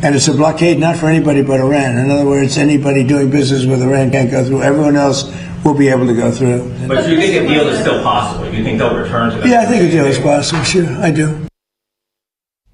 And it's a blockade not for anybody but Iran. In other words, anybody doing business with Iran can't go through. Everyone else will be able to go through. But you think a deal is still possible? You think they'll return to that? Yeah, I think a deal is possible. Sure, I do.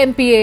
MPA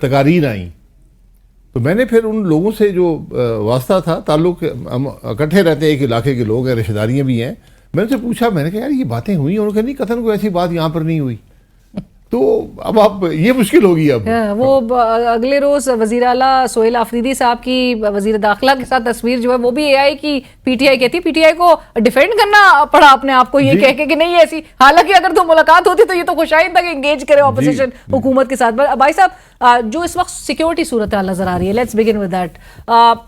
تقاریر آئیں تو میں نے پھر ان لوگوں سے جو واسطہ تھا تعلق، ہم اکٹھے رہتے ہیں، ایک علاقے کے لوگ ہیں، رشتہ داریاں بھی ہیں، میں نے سے پوچھا، میں نے کہا یار یہ باتیں ہوئی ہیں؟ انہوں نے کہا نہیں قطن کوئی ایسی بات یہاں پر نہیں ہوئی. تو اب آپ یہ مشکل ہوگی. اب وہ اگلے روز وزیر اعلیٰ سہیل آفریدی صاحب کی وزیر داخلہ کے ساتھ تصویر جو ہے وہ بھی اے آئی کی پی ٹی آئی کہتی، پی ٹی آئی کو ڈیفینڈ کرنا پڑا اپنے آپ کو یہ کہہ کے کہ نہیں ایسی، حالانکہ اگر تو ملاقات ہوتی تو یہ تو خوشائند تھا کہ انگیج کرے اپوزیشن حکومت کے ساتھ. بھائی صاحب جو اس وقت سیکیورٹی صورتحال نظر آ رہی ہے، لیٹس بگن ود دیٹ،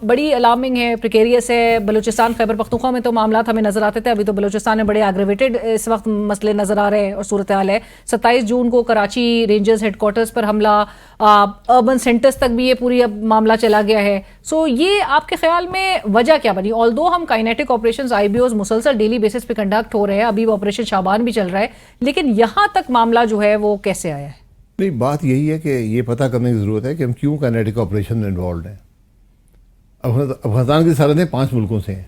بڑی الارمنگ ہے، پریکیریس ہے. بلوچستان خیبر پختونخوا میں تو معاملات ہمیں نظر آتے تھے، ابھی تو بلوچستان میں بڑے ایگریویٹڈ اس وقت مسئلے نظر آ رہے ہیں اور صورتحال ہے. 27 جون کو کراچی رینجرز ہیڈ کوارٹرز پر حملہ، اربن سینٹرز تک بھی یہ پوری اب معاملہ چلا گیا ہے. سو یہ آپ کے خیال میں وجہ کیا بنی؟ آلدو ہم kinetic operations I B O's مسلسل ڈیلی بیسس پہ کنڈکٹ ہو رہے ہیں، ابھی آپریشن شعبان بھی چل رہا ہے، لیکن یہاں تک معاملہ جو ہے وہ کیسے آیا ہے؟ نہیں، بات یہی ہے کہ یہ پتہ کرنے کی ضرورت ہے کہ ہم کیوں کائنیٹک آپریشن میں انوالوڈ ہیں. افغانستان کی سرحدیں 5 ملکوں سے ہیں،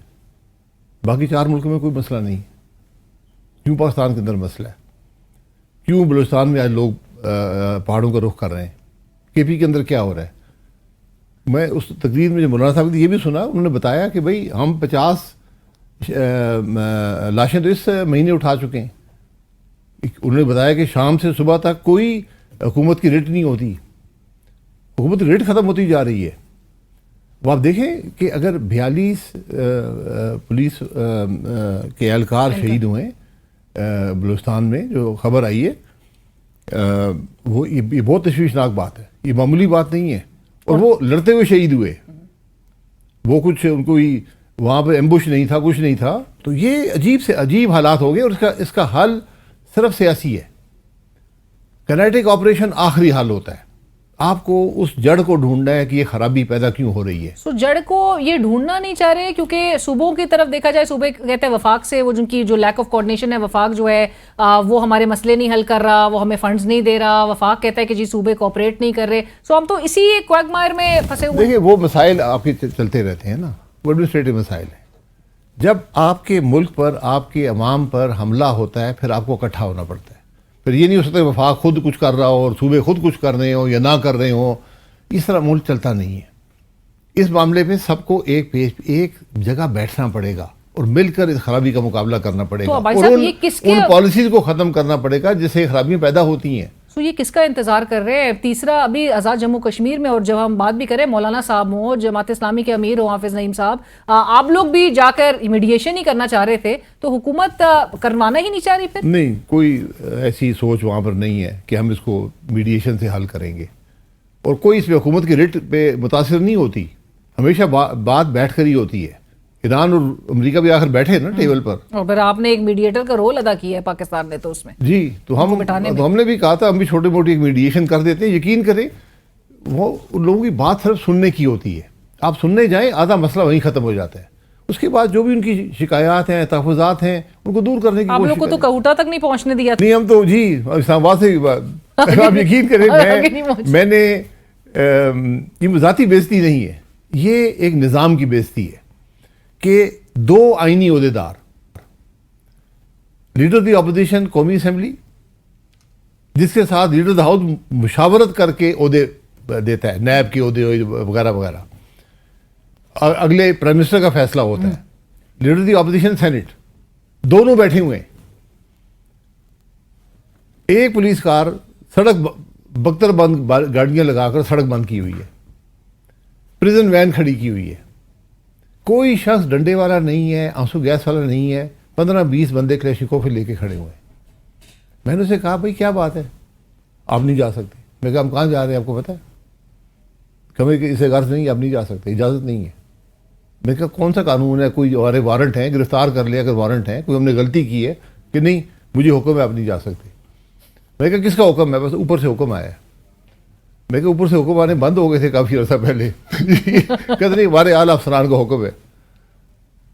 باقی 4 ملکوں میں کوئی مسئلہ نہیں. کیوں پاکستان کے اندر مسئلہ ہے؟ کیوں بلوچستان میں آج لوگ پہاڑوں کا رخ کر رہے ہیں؟ کے پی کے اندر کیا ہو رہا ہے؟ میں اس تقریر میں جو مولانا صاحب یہ بھی سنا، انہوں نے بتایا کہ بھائی ہم 50 لاشیں تو اس مہینے اٹھا چکے ہیں. انہوں نے بتایا کہ شام سے صبح تک کوئی حکومت کی ریٹ نہیں ہوتی، حکومت کی ریٹ ختم ہوتی جا رہی ہے. وہ آپ دیکھیں کہ اگر 42 پولیس کے اہلکار شہید ہوئے بلوچستان میں، جو خبر آئی ہے، وہ یہ بہت تشویشناک بات ہے، یہ معمولی بات نہیں ہے. اور وہ لڑتے ہوئے شہید ہوئے، وہ کچھ ان کو وہاں پہ ایمبوش نہیں تھا، کچھ نہیں تھا. تو یہ عجیب سے عجیب حالات ہو گئے، اور اس کا حل صرف سیاسی ہے. کائنیٹک آپریشن آخری حل ہوتا ہے. آپ کو اس جڑ کو ڈھونڈنا ہے کہ یہ خرابی پیدا کیوں ہو رہی ہے. سو جڑ کو یہ ڈھونڈنا نہیں چاہ رہے، کیونکہ صوبوں کی طرف دیکھا جائے، صوبے کہتے ہیں وفاق سے، وہ جن کی جو لیک آف کوآرڈینیشن ہے، وفاق جو ہے وہ ہمارے مسئلے نہیں حل کر رہا، وہ ہمیں فنڈز نہیں دے رہا. وفاق کہتا ہے کہ جی صوبے کوآپریٹ نہیں کر رہے. سو ہم تو اسی کوگمائر میں پھنسے ہوئے. دیکھیں وہ مسائل آپ کے چلتے رہتے ہیں نا، وہ ایڈمنسٹریٹو مسائل ہیں. جب آپ کے ملک پر، آپ کے عوام پر حملہ ہوتا ہے، پھر آپ کو اکٹھا ہونا پڑتا ہے. پھر یہ نہیں ہو سکتا وفاق خود کچھ کر رہا ہو اور صوبے خود کچھ کر رہے ہوں یا نہ کر رہے ہوں. اس طرح ملک چلتا نہیں ہے. اس معاملے پہ سب کو ایک جگہ بیٹھنا پڑے گا اور مل کر اس خرابی کا مقابلہ کرنا پڑے گا، اور ان پالیسیز کو ختم کرنا پڑے گا جس سے خرابیاں پیدا ہوتی ہیں. سو یہ کس کا انتظار کر رہے ہیں؟ تیسرا، ابھی آزاد جموں کشمیر میں، اور جب ہم بات بھی کریں مولانا صاحب ہوں، جماعت اسلامی کے امیر ہوں حافظ نعیم صاحب، آپ لوگ بھی جا کر میڈیشن ہی کرنا چاہ رہے تھے، تو حکومت کروانا ہی نہیں چاہ رہی؟ پھر نہیں، کوئی ایسی سوچ وہاں پر نہیں ہے کہ ہم اس کو میڈیشن سے حل کریں گے. اور کوئی اس پہ حکومت کی ریٹ پہ متاثر نہیں ہوتی. ہمیشہ بات بیٹھ کر ہی ہوتی ہے. ایران اور امریکہ بھی آخر بیٹھے نا ٹیبل پر، اور پھر آپ نے ایک میڈیٹر کا رول ادا کیا ہے پاکستان نے تو اس میں. جی، تو ہم نے بھی کہا تھا ہم بھی چھوٹی موٹی میڈیشن کر دیتے ہیں. یقین کریں وہ ان لوگوں کی بات صرف سننے کی ہوتی ہے. آپ سننے جائیں، آدھا مسئلہ وہیں ختم ہو جاتا ہے. اس کے بعد جو بھی ان کی شکایات ہیں، تحفظات ہیں، ان کو دور کرنے کی کوشش. آپ لوگ کو تو کوٹا تک نہیں پہنچنے دیا. نہیں، ہم تو جی اسلام آباد سے، آپ یقین کریں میں نے یہ ذاتی بےزتی نہیں ہے، یہ ایک نظام کی بےزتی ہے کہ 2 آئینی عہدیدار، لیڈر دی اپوزیشن قومی اسمبلی، جس کے ساتھ لیڈر دا ہاؤس مشاورت کر کے عہدے دیتا ہے، نیب کے عہدے وغیرہ وغیرہ، اگلے پرائم منسٹر کا فیصلہ ہوتا ہے. لیڈر دی اپوزیشن سینٹ، دونوں بیٹھے ہوئے ہیں. ایک پولیس کار سڑک بختر بند گاڑیاں لگا کر سڑک بند کی ہوئی ہے، پریزن وین کھڑی کی ہوئی ہے. کوئی شخص ڈنڈے والا نہیں ہے، آنسو گیس والا نہیں ہے. 15-20 بندے کلیشنکوف لے کے کھڑے ہوئے ہیں. میں نے اسے کہا بھائی کیا بات ہے، آپ نہیں جا سکتے. میں کہا ہم کہاں جا رہے ہیں آپ کو پتہ ہے؟ کبھی کہ اسے غرض نہیں، آپ نہیں جا سکتے، اجازت نہیں ہے. میں کہا کون سا قانون ہے؟ کوئی ہمارے وارنٹ ہیں، گرفتار کر لیا اگر وارنٹ ہیں، کوئی ہم نے غلطی کی ہے کہ نہیں، مجھے حکم ہے آپ نہیں جا سکتے. میں کہا کس کا حکم ہے؟ بس اوپر سے حکم آیا ہے. میں کہا اوپر سے حکم آنے بند ہو گئے تھے کافی عرصہ پہلے. کہتے نہیں، ہمارے اعلیٰ افسران کا حکم ہے.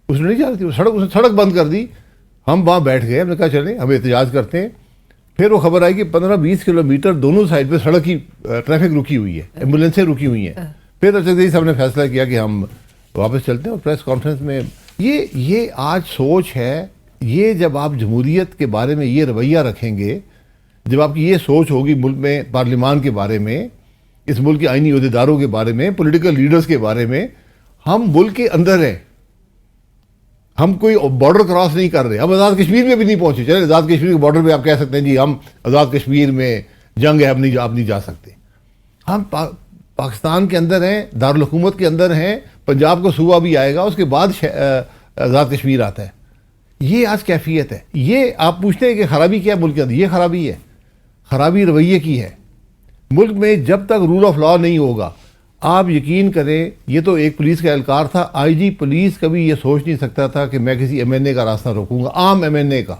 اس نے نہیں جا رہی تھی، سڑک بند کر دی. ہم وہاں بیٹھ گئے، ہم نے کہا چلیں ہم احتجاج کرتے ہیں. پھر وہ خبر آئی کہ 15-20 کلومیٹر دونوں سائڈ پہ سڑک کی ٹریفک رکی ہوئی ہے، ایمبولینسیں رکی ہوئی ہیں. پھر ارشد صاحب نے فیصلہ کیا کہ ہم واپس چلتے ہیں. اور پریس کانفرنس میں یہ آج سوچ ہے. یہ جب آپ جمہوریت کے بارے میں یہ رویہ رکھیں گے، جب آپ کی یہ سوچ ہوگی ملک میں پارلیمان کے بارے میں، اس ملک کے آئینی عہدیداروں کے بارے میں, پولیٹیکل لیڈرز کے بارے میں. ہم ملک کے اندر ہیں, ہم کوئی بارڈر کراس نہیں کر رہے. ہم آزاد کشمیر میں بھی نہیں پہنچے. چلے آزاد کشمیر کے بارڈر پہ آپ کہہ سکتے ہیں جی ہم آزاد کشمیر میں جنگ ہے, آپ نہیں جا سکتے. ہم پاکستان کے اندر ہیں, دارالحکومت کے اندر ہیں, پنجاب کا صوبہ بھی آئے گا, اس کے بعد آزاد کشمیر آتا ہے. یہ آج کیفیت ہے. یہ آپ پوچھتے ہیں کہ خرابی کیا ہے ملک کے اندر؟ یہ خرابی ہے, خرابی رویے کی ہے. ملک میں جب تک رول آف لا نہیں ہوگا, آپ یقین کریں, یہ تو ایک پولیس کا اہلکار تھا, آئی جی پولیس کبھی یہ سوچ نہیں سکتا تھا کہ میں کسی ایم این اے کا راستہ روکوں گا, عام ایم این اے کا.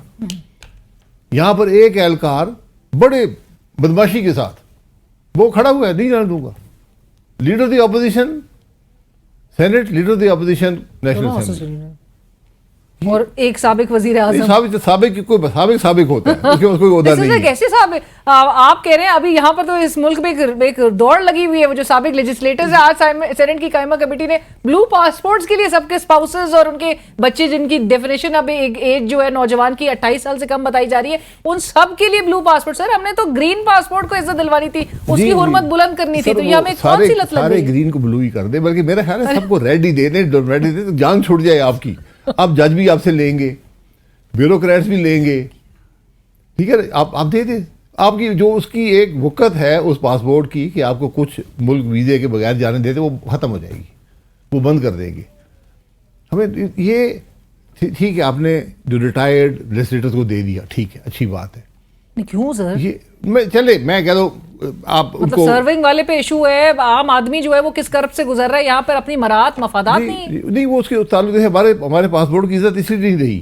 یہاں پر ایک اہلکار بڑے بدماشی کے ساتھ وہ کھڑا ہوا ہے, نہیں جانے دوں گا. لیڈر دی اپوزیشن سینٹ, لیڈر دی اپوزیشن نیشنل اسمبلی, اور ایک سابق وزیر اعظم. سابق ہوتا ہے, اس کو کوئی عہدہ نہیں ہے. کیسے سابق آپ کہہ رہے ہیں؟ ابھی یہاں پر تو اس ملک میں ایک دوڑ لگی ہوئی ہے, وہ جو سابق لیجسلیٹرز ہیں. آج سینٹ کی قائمہ کمیٹی نے بلو پاسپورٹس کے لیے سب کے اسپاؤسز اور ان کے بچے, جن کی ڈیفینیشن اب ایج جو ہے نوجوان کی 28 سال سے کم بتائی جا رہی ہے, ان سب کے لیے بلو پاسپورٹ. سر ہم نے تو گرین پاسپورٹ کو عزت دلوانی تھی, اس کی حرمت بلند کرنی تھی, تو یہ ہمیں کون سی لت لگ سارے گئی؟ گرین کو بلو ہی کر دیں, بلکہ میرا خیال ہے سب کو ریڈ ہی دے دیں, ریڈ دے, جان چھوٹ جائے آپ کی. آپ جج بھی آپ سے لیں گے, بیوروکریٹس بھی لیں گے, ٹھیک ہے, آپ دے دیں. آپ کی جو اس کی ایک وقت ہے اس پاسپورٹ کی کہ آپ کو کچھ ملک ویزے کے بغیر جانے دیتے, وہ ختم ہو جائے گی, وہ بند کر دیں گے. ہمیں یہ ٹھیک ہے, آپ نے جو ریٹائرڈ لیجسلیٹرز کو دے دیا, ٹھیک ہے, اچھی بات ہے. کیوں سر؟ یہ میں کہہ دوں, آپ مطلب سرونگ والے پہ ایشو ہے, عام آدمی جو ہے وہ کس کرب سے گزر رہا ہے, یہاں پر اپنی مراعات مفادات نہیں, وہ اس کے تعلق سے ہمارے پاسپورٹ کی عزت اس لیے نہیں رہی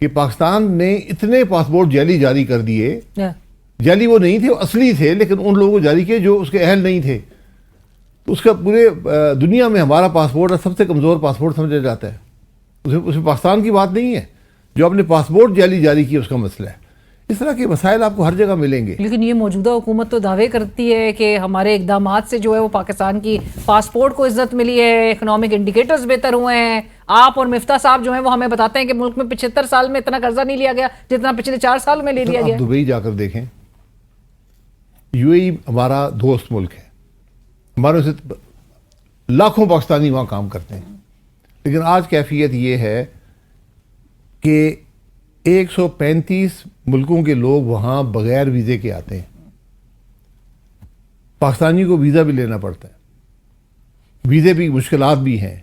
کہ پاکستان نے اتنے پاسپورٹ جعلی جاری کر دیے. جعلی وہ نہیں تھے, وہ اصلی تھے, لیکن ان لوگوں کو جاری کیے جو اس کے اہل نہیں تھے. تو اس کا پورے دنیا میں ہمارا پاسپورٹ سب سے کمزور پاسپورٹ سمجھا جاتا ہے. اس میں پاکستان کی بات نہیں ہے, جو آپ نے پاسپورٹ جعلی جاری کیا اس کا مسئلہ ہے. اس طرح کے مسائل آپ کو ہر جگہ ملیں گے. لیکن یہ موجودہ حکومت تو دعوے کرتی ہے کہ ہمارے اقدامات سے جو ہے وہ پاکستان کی پاسپورٹ کو عزت ملی ہے, اکنامک انڈیکیٹرز بہتر ہوئے ہیں. آپ اور مفتاح صاحب جو ہیں وہ ہمیں بتاتے ہیں کہ ملک میں 75 سال میں اتنا قرضہ نہیں لیا گیا جتنا پچھلے 4 سال میں لے لیا گیا. آپ دبئی جا کر دیکھیں, یو اے ای ہمارا دوست ملک ہے, ہمارے سے لاکھوں پاکستانی وہاں کام کرتے ہیں, لیکن آج کیفیت یہ ہے کہ 135 ملکوں کے لوگ وہاں بغیر ویزے کے آتے ہیں. پاکستانی کو ویزا بھی لینا پڑتا ہے, ویزے بھی مشکلات بھی ہیں,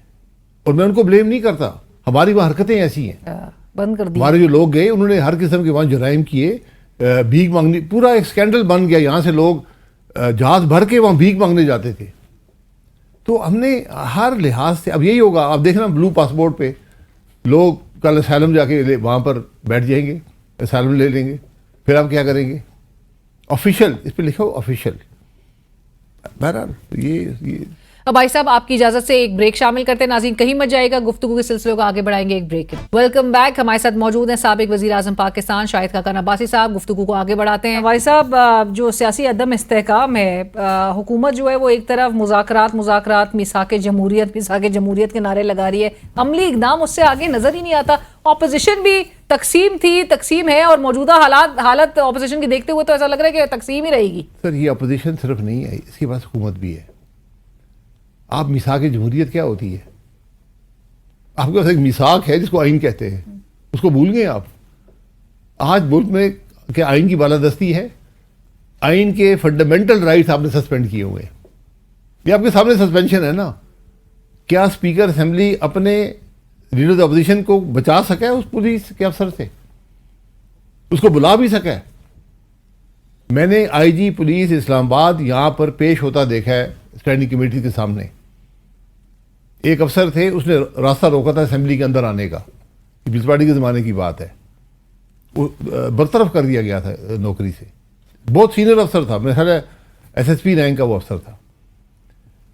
اور میں ان کو بلیم نہیں کرتا, ہماری وہاں حرکتیں ایسی ہیں. بند کر دی. ہمارے جو لوگ گئے انہوں نے ہر قسم کے وہاں جرائم کیے, بھیک مانگنی, پورا ایک سکینڈل بن گیا. یہاں سے لوگ جہاز بھر کے وہاں بھیک مانگنے جاتے تھے. تو ہم نے ہر لحاظ سے, اب یہی ہوگا, آپ دیکھنا بلو پاسپورٹ پہ لوگ کل اسائلم جا کے وہاں پر بیٹھ جائیں گے, اسائلم لے لیں گے, پھر آپ کیا کریں گے؟ آفیشیل, اس پہ لکھو آفیشیل. بہرحال یہ بھائی صاحب آپ کی اجازت سے ایک بریک شامل کرتے ہیں. ناظرین کہیں مت جائے گا, گفتگو کے سلسلے کو آگے بڑھائیں گے ایک بریک. Welcome back. ہمارے ساتھ موجود ہیں سابق وزیر اعظم پاکستان شاہد خاقان عباسی صاحب. گفتگو کو آگے بڑھاتے ہیں. بھائی صاحب, جو سیاسی عدم استحکام ہے, حکومت جو ہے وہ ایک طرف مذاکرات میثاق جمہوریت کے نعرے لگا رہی ہے, عملی اقدام اس سے آگے نظر ہی نہیں آتا. اپوزیشن بھی تقسیم ہے, اور موجودہ حالت اپوزیشن کی دیکھتے ہوئے تو ایسا لگ رہا ہے کہ تقسیم ہی رہے گی. سر یہ اپوزیشن صرف نہیں ہے, اس کے پاس حکومت بھی ہے. آپ میثاق جمہوریت کیا ہوتی ہے؟ آپ کے پاس ایک میثاق ہے جس کو آئین کہتے ہیں, اس کو بھول گئے آپ. آج ملک میں کیا آئین کی بالادستی ہے؟ آئین کے فنڈامنٹل رائٹس آپ نے سسپینڈ کیے ہوئے. یہ آپ کے سامنے سسپینشن ہے نا. کیا اسپیکر اسمبلی اپنے لیڈر اپوزیشن کو بچا سکا ہے اس پولیس کے افسر سے؟ اس کو بلا بھی سکا ہے؟ میں نے آئی جی پولیس اسلام آباد یہاں پر پیش ہوتا دیکھا ہے اسٹینڈنگ کمیٹی کے سامنے. ایک افسر تھے, اس نے راستہ روکا تھا اسمبلی کے اندر آنے کا, پیپلز پارٹی کے زمانے کی بات ہے. وہ برطرف کر دیا گیا تھا نوکری سے. بہت سینئر افسر تھا, میرا خیال ہے SSP رینک کا وہ افسر تھا.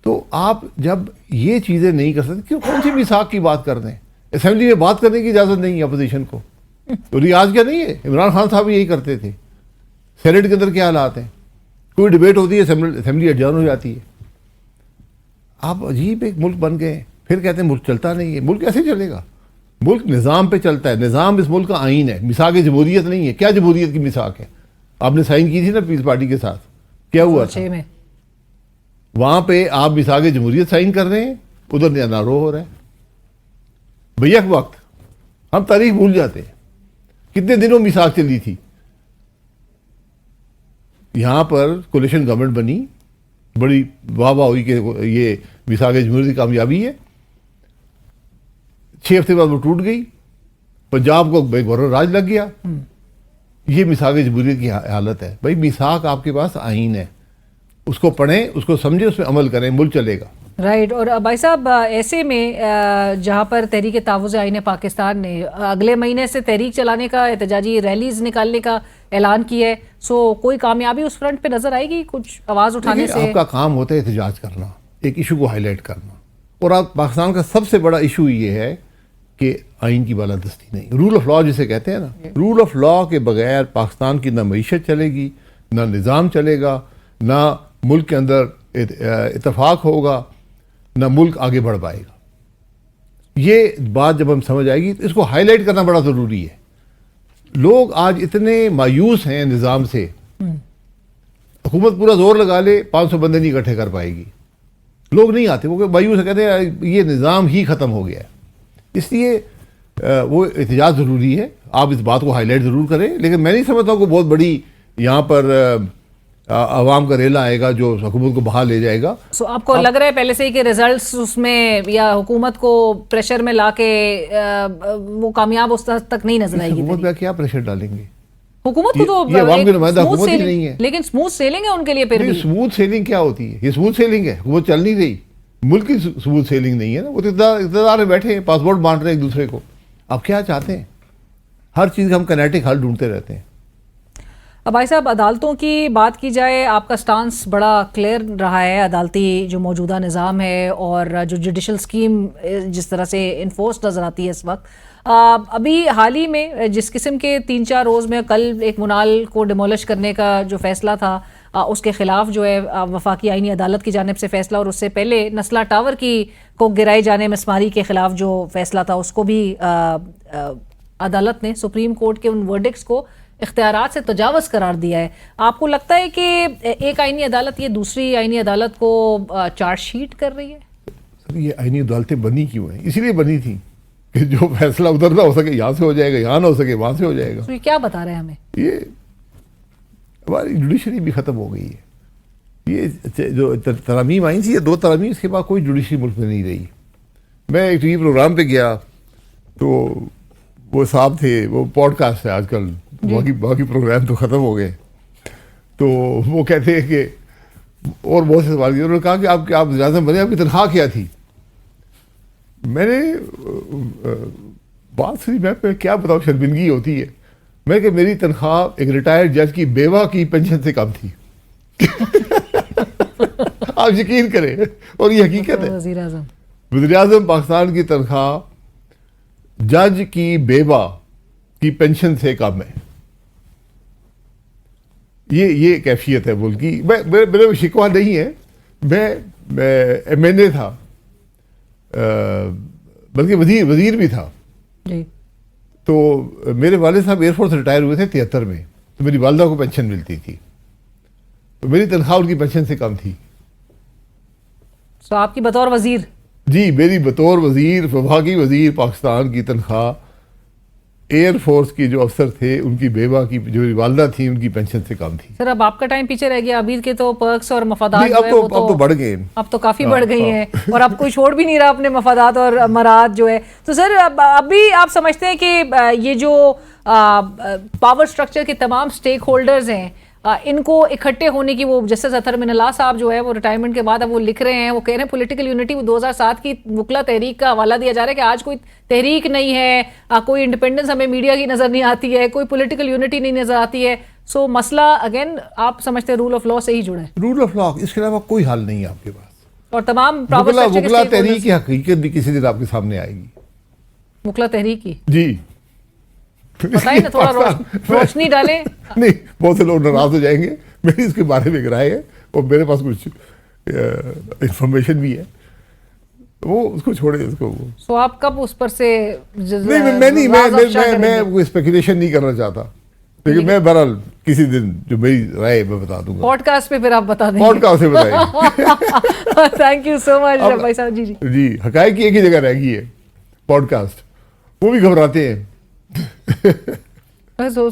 تو آپ جب یہ چیزیں نہیں کر سکتے, کیوں کون سی میثاق کی بات کر رہے ہیں؟ اسمبلی میں بات کرنے کی اجازت نہیں ہے اپوزیشن کو. تو ریاض کیا نہیں ہے, عمران خان صاحب یہی کرتے تھے. سینیٹ کے اندر کیا حالات ہیں, کوئی ڈبیٹ ہوتی ہے اسمبلی ایڈجرن ہو جاتی ہے. آپ عجیب ایک ملک بن گئے, پھر کہتے ہیں ملک چلتا نہیں ہے. ملک کیسے چلے گا؟ ملک نظام پہ چلتا ہے, نظام اس ملک کا آئین ہے, میثاق جمہوریت نہیں ہے. کیا جمہوریت کی میثاق ہے؟ آپ نے سائن کی تھی نا پیپلز پارٹی کے ساتھ, کیا ہوا تھا؟ وہاں پہ آپ میثاق جمہوریت سائن کر رہے ہیں, ادھر نارو ہو رہا ہے. بیک وقت ہم تاریخ بھول جاتے ہیں, کتنے دنوں میثاق چلی تھی. یہاں پر کولیشن گورنمنٹ بنی, بڑی واہ واہ ہوئی کہ یہ میثاق جمہوریت کی کامیابی ہے. 6 ہفتے بعد وہ ٹوٹ گئی, پنجاب کو گورنر راج لگ گیا. یہ میثاق جمہوریت کی حالت ہے. بھائی میثاق آپ کے پاس آئین ہے, اس کو پڑھیں, اس کو سمجھیں, اس پہ عمل کریں, ملک چلے گا. رائٹ. اور بھائی صاحب ایسے میں جہاں پر تحریک تحفظ آئین پاکستان نے اگلے مہینے سے تحریک چلانے کا, احتجاجی ریلیز نکالنے کا اعلان کیا ہے, سو کوئی کامیابی اس فرنٹ پہ نظر آئے گی کچھ آواز اٹھانے سے؟ آپ کا کام ہوتا ہے احتجاج کرنا, ایک ایشو کو ہائی لائٹ کرنا. اور آپ پاکستان کا سب سے بڑا ایشو یہ ہے کہ آئین کی بالادستی نہیں, رول آف لا جسے کہتے ہیں نا. رول آف لا کے بغیر پاکستان کی نہ معیشت چلے گی, نہ نظام چلے گا, نہ ملک کے اندر اتفاق ہوگا, نہ ملک آگے بڑھ پائے گا. یہ بات جب ہم سمجھ آئے گی تو اس کو ہائی لائٹ کرنا بڑا ضروری ہے. لوگ آج اتنے مایوس ہیں نظام سے, حکومت پورا زور لگا لے 500 بندے نہیں اکٹھے کر پائے گی, لوگ نہیں آتے, وہ مایوس کہتے ہیں یہ نظام ہی ختم ہو گیا ہے. اس لیے وہ احتجاج ضروری ہے. آپ اس بات کو ہائی لائٹ ضرور کریں, لیکن میں نہیں سمجھتا کہ بہت بڑی یہاں پر عوام کا ریلا آئے گا جو حکومت کو بہا لے جائے گا. سو آپ کو لگ رہا ہے پہلے سے ہی کہ ریزلٹس اس میں یا حکومت کو پریشر میں لا کے وہ کامیاب اس تک نہیں نظر آئے گی؟ حکومت پہ کیا پریشر ڈالیں گے؟ حکومت کو تو یہ عوام کی نمائندہ حکومت ہی نہیں ہے. لیکن اسموتھ سیلنگ ہے ان کے لیے. پھر بھی اسموتھ سیلنگ کیا ہوتی ہے؟ یہ اسموتھ سیلنگ ہے, حکومت چل نہیں رہی. ملک کی اسموتھ سیلنگ نہیں ہے نا. وہ اقتدار میں بیٹھے ہیں, پاسپورٹ بانٹ رہے ہیں ایک دوسرے کو. آپ کیا چاہتے ہیں؟ ہر چیز کا ہم کنیٹک حل ڈھونڈتے رہتے ہیں. اب بھائی صاحب عدالتوں کی بات کی جائے, آپ کا سٹانس بڑا کلیئر رہا ہے. عدالتی جو موجودہ نظام ہے اور جو جوڈیشل سکیم جس طرح سے انفورس نظر آتی ہے اس وقت, ابھی حال ہی میں جس قسم کے 3-4 روز میں, کل ایک منال کو ڈیمولش کرنے کا جو فیصلہ تھا اس کے خلاف جو ہے وفاقی آئینی عدالت کی جانب سے فیصلہ, اور اس سے پہلے نسلہ ٹاور کو گرائے جانے مسماری کے خلاف جو فیصلہ تھا اس کو بھی عدالت نے سپریم کورٹ کے ان ورڈکٹس کو اختیارات سے تجاوز قرار دیا ہے. آپ کو لگتا ہے کہ ایک آئینی عدالت یہ دوسری آئینی عدالت کو چارج شیٹ کر رہی ہے؟ سر یہ آئینی عدالتیں بنی کیوں ہیں؟ اسی لیے بنی تھی کہ جو فیصلہ ادھر نہ ہو سکے یہاں سے ہو جائے گا, یہاں نہ ہو سکے وہاں سے ہو جائے گا. تو یہ کیا بتا رہے ہیں ہمیں؟ یہ ہماری جوڈیشری بھی ختم ہو گئی ہے. یہ جو ترامیم آئی تھی, یہ 2 ترامیم, اس کے بعد کوئی جوڈیشری ملک میں نہیں رہی. میں ایک ٹی وی پروگرام پہ گیا تو وہ صاحب تھے, وہ پوڈ کاسٹ ہے آج کل, باقی پروگرام تو ختم ہو گئے, تو وہ کہتے ہیں کہ اور بہت سے سوال کیے. انہوں نے کہا کہ آپ وزیر اعظم بنے, آپ کی تنخواہ کیا تھی؟ میں نے بات سنی, میں کیا بتاؤں, شرمندگی ہوتی ہے. میں کہ میری تنخواہ ایک ریٹائرڈ جج کی بیوہ کی پینشن سے کم تھی. آپ یقین کریں, اور یہ حقیقت ہے. وزیر اعظم پاکستان کی تنخواہ جج کی بیوہ کی پینشن سے کم ہے. یہ کیفیت ہے ملک کی. میرے شکوہ نہیں ہے, میں MNA تھا, بلکہ وزیر بھی تھا. تو میرے والد صاحب ایئر فورس ریٹائر ہوئے تھے 73 میں, تو میری والدہ کو پینشن ملتی تھی, تو میری تنخواہ ان کی پینشن سے کم تھی. تو آپ کی بطور وزیر؟ جی, میری بطور وزیر, وفاقی وزیر پاکستان کی تنخواہ ایئر فورس کی جو افسر تھے ان کی بیوہ کی جو والدہ تھی ان کی پینشن سے کم تھی. سر اب آپ کا ٹائم پیچھے رہ گیا. ابھی کے تو پرکس اور مفادات اب تو بڑھ گئے, اب تو کافی بڑھ گئی ہیں, اور اب کوئی چھوڑ بھی نہیں رہا اپنے مفادات اور امارات جو ہے. تو سر ابھی آپ سمجھتے ہیں کہ یہ جو پاور سٹرکچر کے تمام سٹیک ہولڈرز ہیں, ان کو اکٹھے ہونے کی, وہ جسٹس اطہر من اللہ صاحب جو ہے وہ ریٹائرمنٹ کے بعد اب وہ لکھ رہے ہیں, وہ کہہ رہے ہیں پولیٹیکل یونٹی, وہ 2007 کی وکلا تحریک کا حوالہ دیا جا رہا ہے کہ آج کوئی تحریک نہیں ہے, کوئی انڈیپینڈنس ہمیں میڈیا کی نظر نہیں آتی ہے, کوئی پولیٹیکل یونٹی نہیں نظر آتی ہے. سو مسئلہ اگین آپ سمجھتے ہیں رول آف لا سے ہی جڑا ہے؟ رول آف لا, اس کے علاوہ کوئی حل نہیں ہے آپ کے پاس. اور تمام وکلا تحریک کی حقیقت بھی کسی دن آپ کے سامنے آئے گی. وکلا تحریک کی جی بتائیں نا, تھوڑا روشنی ڈالیں. نہیں, بہت سے لوگ ناراض ہو جائیں گے. میری اس کے بارے میں ایک رائے ہے, اور میرے پاس کچھ انفارمیشن بھی ہے, وہ اس کو چھوڑے, اس کو. سو آپ کب اس پر سے نہیں, میں کوئی اسپیکولیشن نہیں کرنا چاہتا. لیکن میں بہرحال کسی دن جو میری رائے میں بتا دوں گا پوڈ کاسٹ پہ پھر آپ بتا دیں پوڈ کاسٹ سے بتائیں. تھینک یو سو مچ بھائی صاحب. جی جی حقائق کی ایک ہی جگہ رہ گئی ہے پوڈ کاسٹ, وہ بھی گھبراتے ہیں.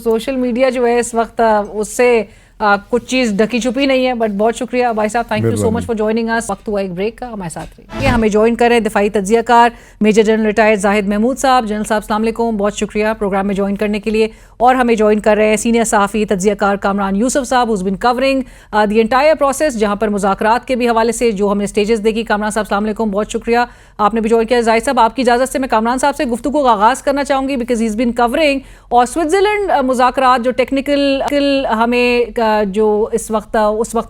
سوشل میڈیا جو ہے اس وقت اس سے کچھ چیز ڈھکی چھپی نہیں ہے. بٹ بہت شکریہ بھائی صاحب, thank you so much for joining us. وقت ہوا ایک بریک کا, ہمارے ساتھ رہیے. ہمیں جوائن کریں دفاعی تجزیہ کار میجر جنرل ریٹائرڈ زاہد محمود صاحب. جنرل صاحب السلام علیکم, بہت شکریہ پروگرام میں جوائن کرنے کے لیے. اور ہمیں جوائن کر رہے ہیں سینئر صحافی تجزیہ کار کامران یوسف صاحب, who's been covering the entire process, جہاں پر مذاکرات کے بھی حوالے سے جو ہم نے اسٹیجز دیکھی. کامران صاحب السلام علیکم, بہت شکریہ آپ نے بھی جوائن کیا. زاہد صاحب آپ کی اجازت سے میں کامران صاحب سے گفتگو کا آغاز کرنا چاہوں گی because he is been covering. اور سوئٹزرلینڈ مذاکرات جو ٹیکنیکل ہمیں جو اس وقت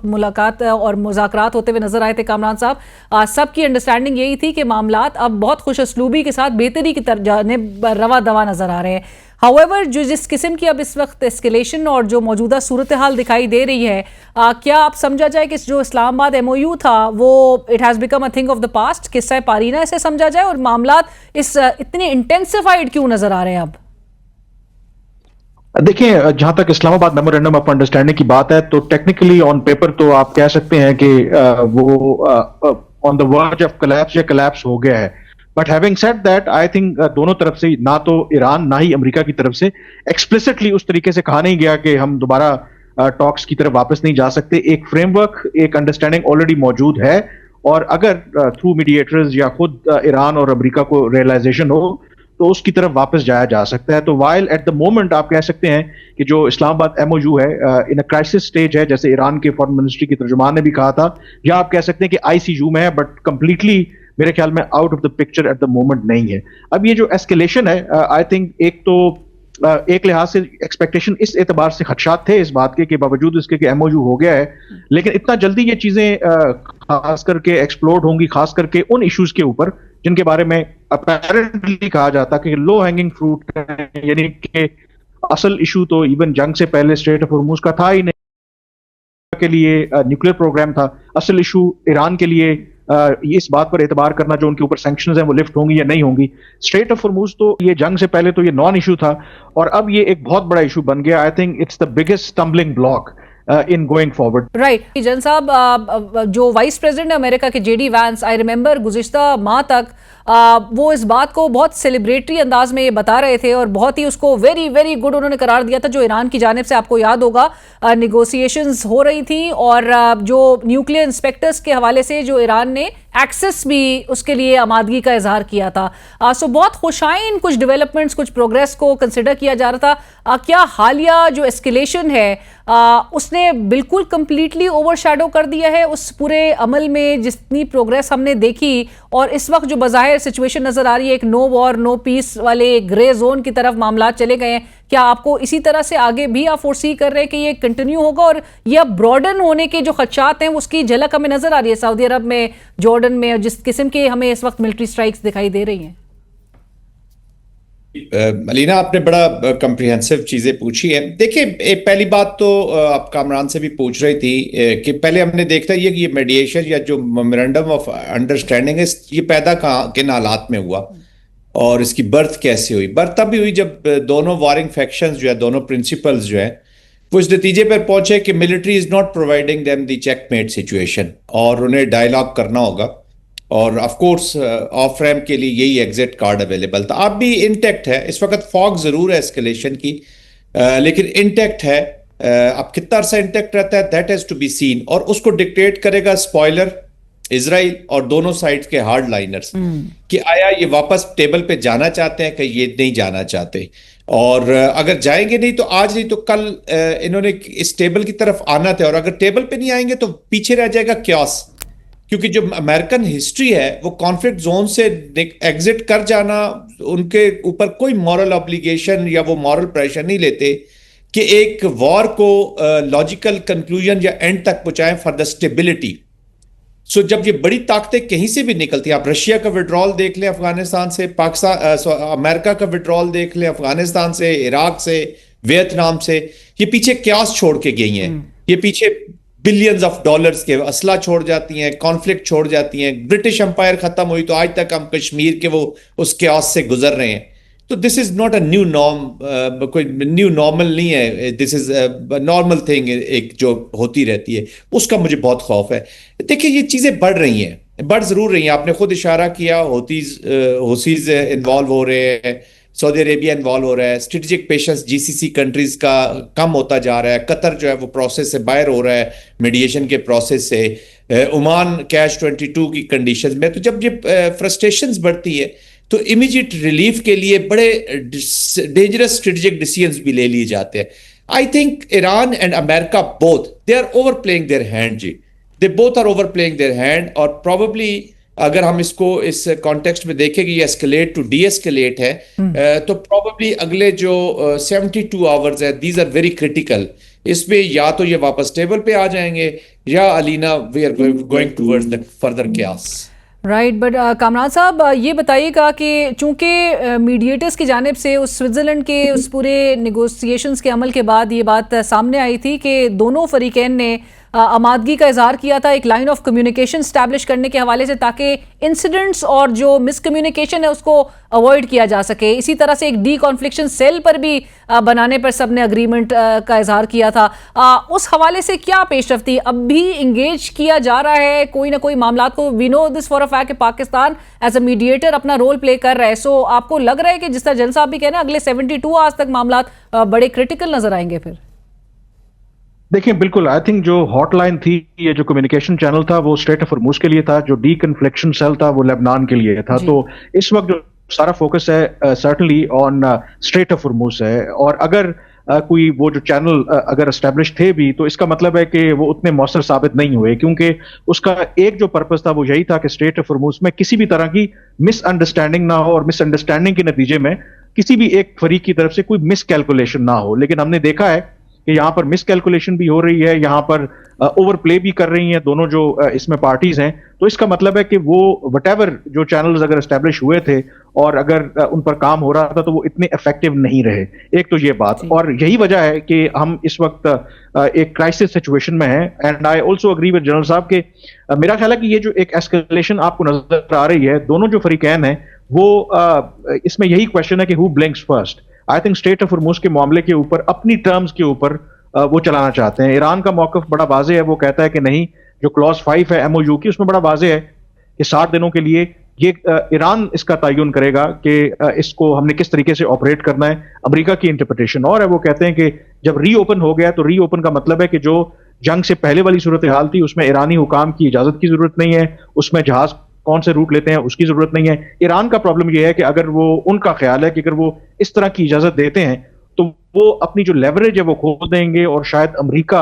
ملاقات اور مذاکرات ہوتے ہوئے نظر آئے تھے کامران صاحب, سب کی انڈرسٹینڈنگ یہی تھی کہ معاملات اب بہت خوش اسلوبی کے ساتھ بہتری کی جانب رواں دواں نظر آ رہے ہیں. ہاؤیور جو جس قسم کی اب اس وقت اسکیلیشن اور جو موجودہ صورتحال دکھائی دے رہی ہے, کیا آپ سمجھا جائے کہ جو اسلام آباد ایم او یو تھا وہ it has become a thing of the past, قصہ پارینہ اسے سمجھا جائے, اور معاملات اس اتنے انٹینسیفائڈ کیوں نظر آ رہے ہیں اب؟ دیکھیں, جہاں تک اسلام آباد میمورینڈم آف انڈرسٹینڈنگ کی بات ہے تو ٹیکنیکلی آن پیپر تو آپ کہہ سکتے ہیں کہ وہ آن دا ورج آف کلیپس یا کلیپس ہو گیا ہے. But having said that I think دونوں طرف سے, نہ تو ایران نہ ہی امریکہ کی طرف سے ایکسپلسٹلی اس طریقے سے کہا نہیں گیا کہ ہم دوبارہ ٹاکس کی طرف واپس نہیں جا سکتے. ایک فریم ورک, ایک انڈرسٹینڈنگ آلریڈی موجود ہے, اور اگر تھرو میڈیٹرز یا خود ایران اور امریکہ کو ریئلائزیشن ہو تو اس کی طرف واپس جایا جا سکتا ہے. تو وائل ایٹ دا مومنٹ آپ کہہ سکتے ہیں کہ جو اسلام آباد ایم او یو ہے ان اے کرائسس سٹیج ہے, جیسے ایران کے فارن منسٹری کی ترجمان نے بھی کہا تھا, یا آپ کہہ سکتے ہیں کہ آئی سی یو میں ہے, بٹ کمپلیٹلی میرے خیال میں out of the picture at the moment نہیں ہے. اب یہ جو ایسکیلیشن ہے, آئی تھنک ایک تو ایک لحاظ سے ایکسپیکٹیشن اس اعتبار سے خدشات تھے اس بات کے کہ باوجود اس کے کہ ایم او یو ہو گیا ہے, لیکن اتنا جلدی یہ چیزیں خاص کر کے ایکسپلوڈ ہوں گی, خاص کر کے ان ایشوز کے اوپر جن کے بارے میں اپیرنٹلی کہا جاتا کہ لو ہینگنگ فروٹ ہے, یعنی کہ اصل ایشو تو ایون جنگ سے پہلے اسٹریٹ آف ہرموز کا تھا ہی نہیں, کے لیے نیوکلیر پروگرام تھا. اصل ایشو ایران کے لیے اس بات پر اعتبار کرنا جو ان کے اوپر سینکشنز ہیں وہ لفٹ ہوں گی یا نہیں ہوں گی. اسٹریٹ آف ہرموز تو یہ جنگ سے پہلے تو یہ نان ایشو تھا, اور اب یہ ایک بہت بڑا ایشو بن گیا. I think it's the biggest stumbling block in going forward. Right. جن صاحب, جو وائس پریزیڈنٹ امریکہ کے J D Vance, I remember گزشتہ ماہ تک وہ اس بات کو بہت سیلیبریٹری انداز میں یہ بتا رہے تھے اور بہت ہی اس کو ویری ویری گڈ انہوں نے قرار دیا تھا. جو ایران کی جانب سے آپ کو یاد ہوگا نیگوسیشنز ہو رہی تھیں, اور جو نیوکلیر انسپیکٹرز کے حوالے سے جو ایران نے ایکسس بھی اس کے لیے آمادگی کا اظہار کیا تھا. سو بہت خوشائن کچھ ڈیولپمنٹس, کچھ پروگریس کو کنسیڈر کیا جا رہا تھا. کیا حالیہ جو اسکیلیشن ہے اس نے بالکل کمپلیٹلی اوور شیڈو کر دیا ہے اس پورے عمل میں جتنی پروگریس ہم نے دیکھی, اور اس وقت جو بظاہر سچویشن نظر آ رہی ہے ایک نو وار نو پیس والے گرے زون کی طرف معاملات چلے گئے ہیں, کیا آپ کو اسی طرح سے آگے بھی آپ فورسی کر رہے ہیں کہ یہ کنٹینیو ہوگا, اور یہ براڈن ہونے کے جو خدشات ہیں اس کی جھلک ہمیں نظر آ رہی ہے سعودی عرب میں, جارڈن میں, اور جس قسم کے ہمیں اس وقت ملٹری سٹرائکس دکھائی دے رہی ہیں؟ ملینا, آپ نے بڑا کمپریہنسو چیزیں پوچھی ہیں. دیکھیں, پہلی بات تو آپ کامران سے بھی پوچھ رہی تھی کہ پہلے ہم نے دیکھا یہ کہ یہ میڈیشن یا جو میمورینڈم آف انڈرسٹینڈنگ ہے یہ پیدا کن حالات میں ہوا, اور اس کی برتھ کیسے ہوئی. برتھ تب بھی ہوئی جب دونوں وارنگ فیکشنز جو ہے, دونوں پرنسپلز جو ہیں, وہ اس نتیجے پر پہنچے کہ military is not providing them the checkmate میٹ سچویشن, اور انہیں ڈائیلاگ کرنا ہوگا, اور آف کورس آف ریمپ کے لیے یہی ایگزٹ کارڈ اویلیبل تھا. اب بھی انٹیکٹ ہے, اس وقت فاگ ضرور ہے اسکیلیشن کی, لیکن انٹیکٹ ہے. اب کتنا عرصہ انٹیکٹ رہتا ہے that has to be seen, اور اس کو ڈکٹیٹ کرے گا اسپوائلر اسرائیل اور دونوں سائڈز کے ہارڈ لائنرز کہ آیا یہ واپس ٹیبل پہ جانا چاہتے ہیں کہ یہ نہیں جانا چاہتے. اور اگر جائیں گے نہیں تو آج نہیں تو کل انہوں نے اس ٹیبل کی طرف آنا تھا, اور اگر ٹیبل پہ نہیں آئیں گے تو پیچھے رہ جائے گا کیوس, کیونکہ جو امریکن ہسٹری ہے وہ کانفلکٹ زون سے ایگزٹ کر جانا, ان کے اوپر کوئی مورل obligation یا وہ مورل پریشر نہیں لیتے کہ ایک وار کو لاجیکل کنکلوژن یا اینڈ تک پہنچائیں فار دا اسٹیبلٹی. سو جب یہ بڑی طاقتیں کہیں سے بھی نکلتی ہیں, آپ رشیا کا وڈرال دیکھ لیں افغانستان سے, امریکہ کا وڈرال دیکھ لیں افغانستان سے, عراق سے, ویتنام سے, یہ پیچھے کیاس چھوڑ کے گئی ہیں, یہ پیچھے بلینز آف ڈالرز کے اسلحہ چھوڑ جاتی ہیں, کانفلکٹ چھوڑ جاتی ہیں. برٹش امپائر ختم ہوئی تو آج تک ہم کشمیر کے وہ اس کیاس سے گزر رہے ہیں. تو this is not a new norm, کوئی نیو نارمل نہیں ہے, دس از نارمل تھنگ ایک جو ہوتی رہتی ہے, اس کا مجھے بہت خوف ہے. دیکھیں یہ چیزیں بڑھ رہی ہیں, بڑھ ضرور رہی ہیں, آپ نے خود اشارہ کیا, ہوتیز انوالو ہو رہے ہیں, سعودی عربیہ انوالو ہو رہا ہے, اسٹریٹجک پیشنس جی سی سی کنٹریز کا کم ہوتا جا رہا ہے, قطر جو ہے وہ پروسیس سے باہر ہو رہا ہے, میڈیشن کے پروسیس سے, عمان کیچ 22 کی کنڈیشنز میں. تو جب یہ فرسٹریشنز بڑھتی ہے تو امیجیٹ ریلیف کے لیے بڑے ڈینجرس اسٹریٹجک ڈیسیژنز بھی لے لیے جاتے ہیں. I think Iran and America both they are overplaying their hand, جی they both are overplaying their hand. اور پروبیبلی اگر ہم اس کو اس کانٹیکسٹ میں دیکھیں کہ یہ اسکلیٹ ٹو ڈی اسکلیٹ ہے, تو پروبیبلی اگلے جو 72 آورز ہیں دیز آر ویری کریٹیکل. اس میں یا تو یہ واپس ٹیبل پہ آ جائیں گے یا Alina we are going towards the further chaos. Right, but Kamran صاحب یہ بتائیے گا کہ چونکہ میڈیٹرز کی جانب سے اس سوئٹزرلینڈ کے اس پورے نیگوسیشنز کے عمل کے بعد یہ بات سامنے آئی تھی کہ دونوں فریقین نے آمادگی کا اظہار کیا تھا ایک لائن آف کمیونیکیشن اسٹیبلش کرنے کے حوالے سے, تاکہ انسیڈنٹس اور جو مس کمیونیکیشن ہے اس کو اوائڈ کیا جا سکے. اسی طرح سے ایک ڈی کانفلکشن سیل پر بھی بنانے پر سب نے اگریمنٹ کا اظہار کیا تھا. اس حوالے سے کیا پیش رفتی, اب بھی انگیج کیا جا رہا ہے کوئی نہ کوئی معاملات کو؟ وی نو دس فار اے فیکٹ کہ پاکستان ایز اے میڈیٹر اپنا رول پلے کر رہا ہے. سو آپ کو لگ رہا ہے کہ جس طرح جن صاحب بھی کہہ رہے ہیں اگلے 72 آورز تک معاملات بڑے کرٹیکل نظر آئیں گے؟ پھر دیکھیں بالکل, آئی تھنک جو ہاٹ لائن تھی, یہ جو کمیونیکیشن چینل تھا وہ اسٹریٹ آف ہرموز کے لیے تھا, جو ڈی کنفلکشن سیل تھا وہ لیبنان کے لیے تھا. تو اس وقت جو سارا فوکس ہے سرٹنلی آن اسٹریٹ آف ہرموز ہے. اور اگر کوئی وہ جو چینل اگر اسٹیبلش تھے بھی تو اس کا مطلب ہے کہ وہ اتنے مؤثر ثابت نہیں ہوئے, کیونکہ اس کا ایک جو پرپز تھا وہ یہی تھا کہ اسٹریٹ آف ہرموز میں کسی بھی طرح کی مس انڈرسٹینڈنگ نہ ہو, اور مس انڈرسٹینڈنگ کے نتیجے میں کسی بھی ایک فریق کی طرف سے کوئی مس کیلکولیشن نہ ہو. لیکن ہم نے دیکھا ہے کہ یہاں پر مس کیلکولیشن بھی ہو رہی ہے, یہاں پر اوور پلے بھی کر رہی ہیں دونوں جو اس میں پارٹیز ہیں. تو اس کا مطلب ہے کہ وہ وٹ ایور جو چینلز اگر اسٹیبلش ہوئے تھے اور اگر ان پر کام ہو رہا تھا تو وہ اتنے افیکٹو نہیں رہے. ایک تو یہ بات, اور یہی وجہ ہے کہ ہم اس وقت ایک کرائسس سچویشن میں ہیں. And I also agree with general صاحب کہ میرا خیال ہے کہ یہ جو ایک ایسکیلیشن آپ کو نظر آ رہی ہے, دونوں جو فریقین ہیں وہ اس میں یہی کوشچن ہے کہ who blinks first. I think strait of Hormuz کے معاملے کے اوپر اپنی ٹرمز کے اوپر وہ چلانا چاہتے ہیں. ایران کا موقف بڑا واضح ہے, وہ کہتا ہے کہ نہیں, جو کلوز 5 ہے ایم او یو کی اس میں بڑا واضح ہے کہ 60 دنوں کے لیے یہ ایران اس کا تعین کرے گا کہ اس کو ہم نے کس طریقے سے آپریٹ کرنا ہے. امریکہ کی انٹرپریٹیشن اور ہے, وہ کہتے ہیں کہ جب ری اوپن ہو گیا تو ری اوپن کا مطلب ہے کہ جو جنگ سے پہلے والی صورتحال تھی اس میں ایرانی حکام کی اجازت کی ضرورت نہیں ہے, اس میں جہاز کون سے روٹ لیتے ہیں اس کی ضرورت نہیں ہے. ایران کا پرابلم یہ ہے کہ اگر وہ, ان کا خیال ہے کہ اگر وہ اس طرح کی اجازت دیتے ہیں تو وہ اپنی جو لیوریج ہے وہ کھو دیں گے, اور شاید امریکہ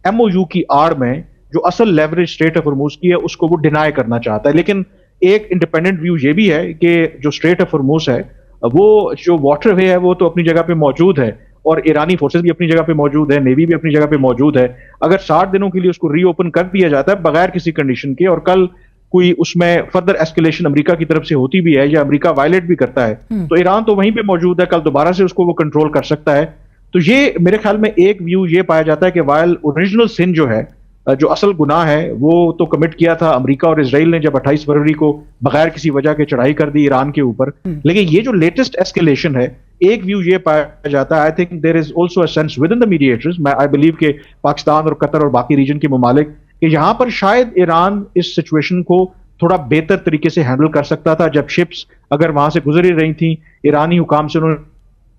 ایم او یو کی آڑ میں جو اصل لیوریج اسٹریٹ آف ہرموز کی ہے اس کو وہ ڈینائی کرنا چاہتا ہے. لیکن ایک انڈیپینڈنٹ ویو یہ بھی ہے کہ جو اسٹریٹ آف ہرموز ہے وہ جو واٹر وے ہے وہ تو اپنی جگہ پہ موجود ہے, اور ایرانی فورسز بھی اپنی جگہ پہ موجود ہے, نیوی بھی اپنی جگہ پہ موجود ہے. اگر 60 دنوں کے لیے اس کو ری اوپن کر دیا جاتا ہے بغیر کسی کنڈیشن کے, اور کل کوئی اس میں فردر ایسکیلیشن امریکہ کی طرف سے ہوتی بھی ہے یا امریکہ وائلیٹ بھی کرتا ہے تو ایران تو وہیں پہ موجود ہے, کل دوبارہ سے اس کو وہ کنٹرول کر سکتا ہے. تو یہ میرے خیال میں ایک ویو یہ پایا جاتا ہے کہ وائل اوریجنل سن جو ہے, جو اصل گناہ ہے وہ تو کمٹ کیا تھا امریکہ اور اسرائیل نے جب 28 فروری کو بغیر کسی وجہ کے چڑھائی کر دی ایران کے اوپر. لیکن یہ جو لیٹسٹ ایسکیلیشن ہے, ایک ویو یہ پایا جاتا ہے, I think there is also a sense with in the mediators, میں آئی بلیو کہ پاکستان اور قطر اور باقی ریجن کے ممالک, کہ یہاں پر شاید ایران اس سچویشن کو تھوڑا بہتر طریقے سے ہینڈل کر سکتا تھا. جب شپس اگر وہاں سے گزر ہی رہی تھیں, ایرانی حکام سے انہوں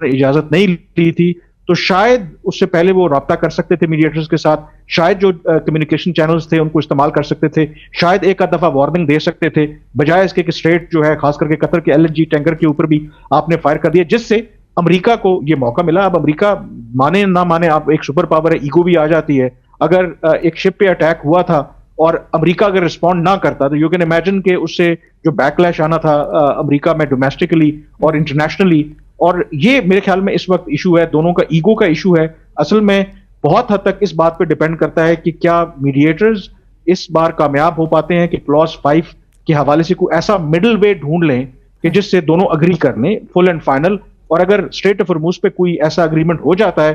نے اجازت نہیں لی تھی, تو شاید اس سے پہلے وہ رابطہ کر سکتے تھے میڈیٹرز کے ساتھ, شاید جو کمیونیکیشن چینلز تھے ان کو استعمال کر سکتے تھے, شاید ایک آدھ دفعہ وارننگ دے سکتے تھے, بجائے اس کے کہ اسٹریٹ جو ہے خاص کر کے قطر کے LNG ٹینکر کے اوپر بھی آپ نے فائر کر دیا, جس سے امریکہ کو یہ موقع ملا. اب امریکہ مانے نہ مانے, آپ ایک سپر پاور ہے, ایگو بھی آ جاتی ہے. اگر ایک شپ پہ اٹیک ہوا تھا اور امریکہ اگر رسپونڈ نہ کرتا تو یو کین امیجن کہ اس سے جو بیک لیش آنا تھا امریکہ میں ڈومیسٹکلی اور انٹرنیشنلی. اور یہ میرے خیال میں اس وقت ایشو ہے, دونوں کا ایگو کا ایشو ہے. اصل میں بہت حد تک اس بات پہ ڈیپینڈ کرتا ہے کہ کیا میڈیٹرز اس بار کامیاب ہو پاتے ہیں کہ کلوز 5 کے حوالے سے کوئی ایسا مڈل وے ڈھونڈ لیں کہ جس سے دونوں اگری کر لیں فل اینڈ فائنل. اور اگر اسٹریٹ آف ہرموز پہ کوئی ایسا اگریمنٹ ہو جاتا ہے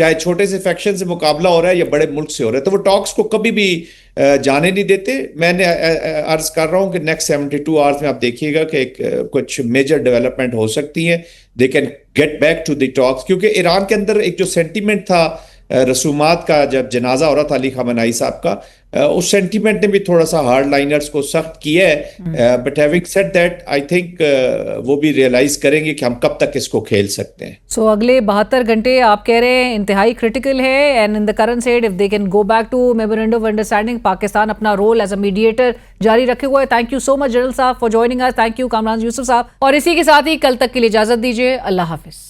چاہے چھوٹے سے فیکشن سے مقابلہ ہو رہا ہے یا بڑے ملک سے ہو رہا ہے, تو وہ ٹاکس کو کبھی بھی جانے نہیں دیتے. میں نے عرض کر رہا ہوں کہ نیکسٹ 72 آورز میں آپ دیکھیے گا کہ کچھ میجر ڈیولپمنٹ ہو سکتی ہیں. They can get back to the talks, کیونکہ ایران کے اندر ایک جو سینٹیمنٹ تھا رسومات کا, جب جنازہ ہو رہا تھا علی خامنہئی صاحب کا, اس سینٹیمنٹ نے بھی تھوڑا سا ہارڈ لائنرز کو سخت کیا ہے. But having said that I think وہ بھی ریئلائز کریں گے کہ ہم کب تک اس کو کھیل سکتے ہیں. سو اگلے 72 گھنٹے آپ کہہ رہے ہیں انتہائی کرٹیکل ہے, and in the current state of they can go back to memorandum of understanding, Pakistan اپنا رول ایز اے میڈیٹر جاری رکھے ہوئے. Thank you so much general صاحب for joining us. Thank you Kamran Yusuf صاحب. اور اسی کے ساتھ ہی کل تک کے لیے اجازت دیجیے. اللہ حافظ.